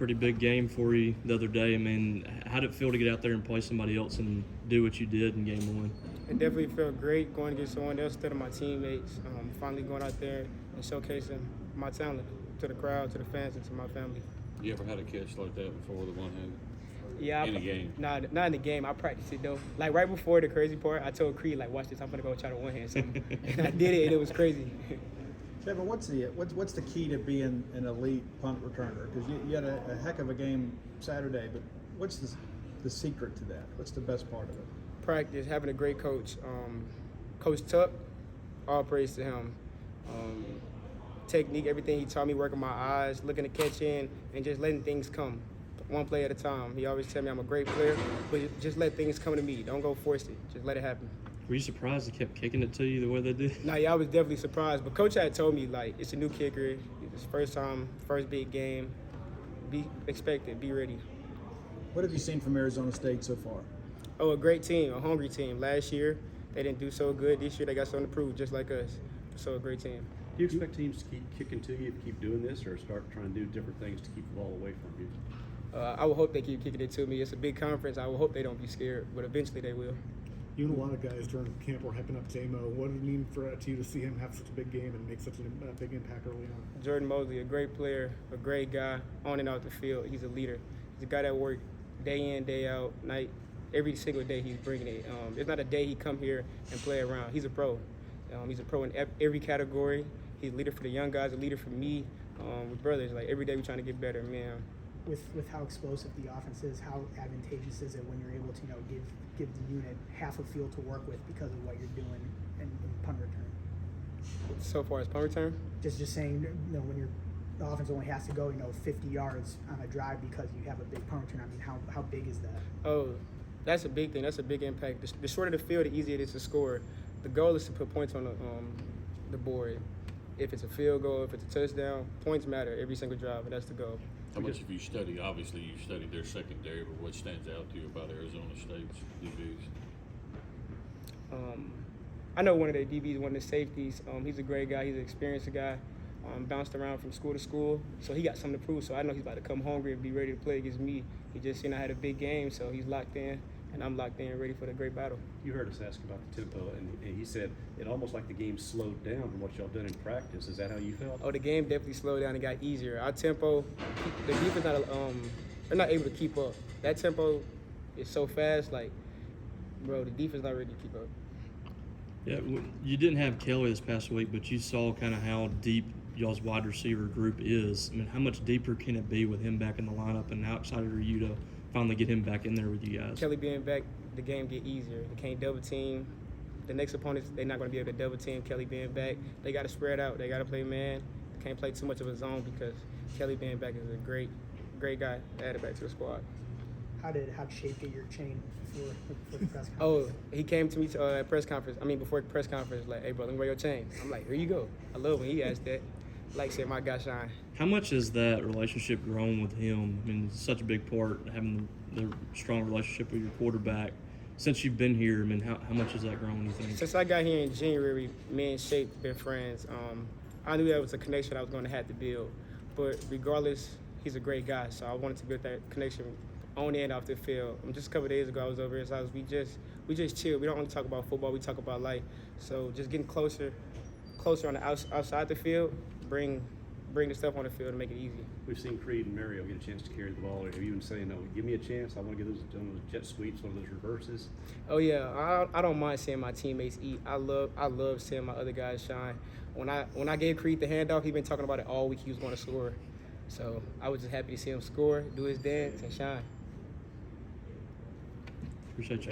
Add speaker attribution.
Speaker 1: pretty big game for you the other day. I mean, how did it feel to get out there and play somebody else and do what you did in game one?
Speaker 2: It definitely felt great going against someone else instead of my teammates. Finally going out there and showcasing my talent to the crowd, to the fans, and to my family.
Speaker 3: You ever had a catch like that before, the one-handed?
Speaker 2: Yeah,
Speaker 3: In a game?
Speaker 2: Nah, not in the game. I practiced it though. Like right before the crazy part, I told Creed, like, watch this. I'm gonna go try to one hand something, and I did it, and it was crazy.
Speaker 4: Kevin, what's the key to being an elite punt returner? Because you had a heck of a game Saturday, but what's the secret to that? What's the best part of it?
Speaker 2: Practice, having a great coach. Coach Tuck, all praise to him. Technique, everything he taught me, working my eyes, looking to catch in, and just letting things come, one play at a time. He always tell me I'm a great player, but just let things come to me. Don't go force it. Just let it happen.
Speaker 1: Were you surprised they kept kicking it to you the way they did?
Speaker 2: Nah, yeah, I was definitely surprised. But Coach had told me, like, it's a new kicker. It's his first time, first big game. Be expected. Be ready.
Speaker 4: What have you seen from Arizona State so far?
Speaker 2: Oh, a great team, a hungry team. Last year, they didn't do so good. This year, they got something to prove, just like us. So a great team.
Speaker 5: Do you expect teams to keep kicking to you if you keep doing this, or start trying to do different things to keep the ball away from you?
Speaker 2: I would hope they keep kicking it to me. It's a big conference. I would hope they don't be scared, but eventually they will.
Speaker 6: You and a lot of guys during camp were hyping up J-Mo. What did it mean to you to see him have such a big game and make such a big impact early on?
Speaker 2: Jordan Mosley, a great player, a great guy, on and out the field. He's a leader. He's a guy that works day in, day out, night. Every single day he's bringing it. There's not a day he come here and play around. He's a pro. He's a pro in every category. He's a leader for the young guys, a leader for me, with brothers. Like, every day we're trying to get better, man.
Speaker 7: With how explosive the offense is, how advantageous is it when you're able to, give the unit half a field to work with because of what you're doing in punt return?
Speaker 2: So far as punt return?
Speaker 7: Just saying, when the offense only has to go, 50 yards on a drive because you have a big punt return. I mean, how big is that?
Speaker 2: Oh, that's a big thing. That's a big impact. The shorter the field, the easier it is to score. The goal is to put points on the board. If it's a field goal, if it's a touchdown, points matter every single drive, and that's the goal.
Speaker 3: How much have you studied? Obviously, you studied their secondary, but what stands out to you about Arizona State's DBs?
Speaker 2: I know one of their DBs, one of the safeties. He's a great guy. He's an experienced guy. Bounced around from school to school, so he got something to prove. So I know he's about to come hungry and be ready to play against me. He just, had a big game, so he's locked in, and I'm locked in, ready for the great battle.
Speaker 5: You heard us ask about the tempo, and he said it almost like the game slowed down from what y'all done in practice. Is that how you felt?
Speaker 2: Oh, the game definitely slowed down and got easier. Our tempo, the defense they're not able to keep up. That tempo is so fast, like, bro, the defense not ready to keep up.
Speaker 1: Yeah, you didn't have Kelly this past week, but you saw kind of how deep y'all's wide receiver group is. I mean, how much deeper can it be with him back in the lineup, and how excited are you to finally get him back in there with you guys?
Speaker 2: Kelly being back, the game get easier. They can't double team. The next opponents, they're not going to be able to double team Kelly being back. They got to spread out. They got to play man. They can't play too much of a zone because Kelly being back is a great guy to add it back to the squad.
Speaker 7: How'd Shape get your chain before the press conference?
Speaker 2: Oh, he came to me at press conference. Before the press conference, like, hey, bro, let me wear your chain. I'm like, here you go. I love when he asked that. Like I said, my guy shine.
Speaker 1: How much has that relationship grown with him? I mean, it's such a big part, having the strong relationship with your quarterback. Since you've been here, I mean, how much has that grown, you think?
Speaker 2: Since I got here in January, me and Shape been friends. I knew that was a connection I was going to have to build. But regardless, he's a great guy, so I wanted to build that connection on and off the field. Just a couple of days ago, I was over his house. We just chill. We don't only talk about football. We talk about life. So just getting closer on the outside the field, bring the stuff on the field to make it easy.
Speaker 5: We've seen Creed and Mario get a chance to carry the ball. Have you been saying, no, give me a chance, I want to get those jet sweeps, one of those reverses?
Speaker 2: Oh, yeah. I don't mind seeing my teammates eat. I love seeing my other guys shine. When I gave Creed the handoff, he been talking about it all week. He was going to score. So I was just happy to see him score, do his dance, and shine.
Speaker 1: Appreciate you.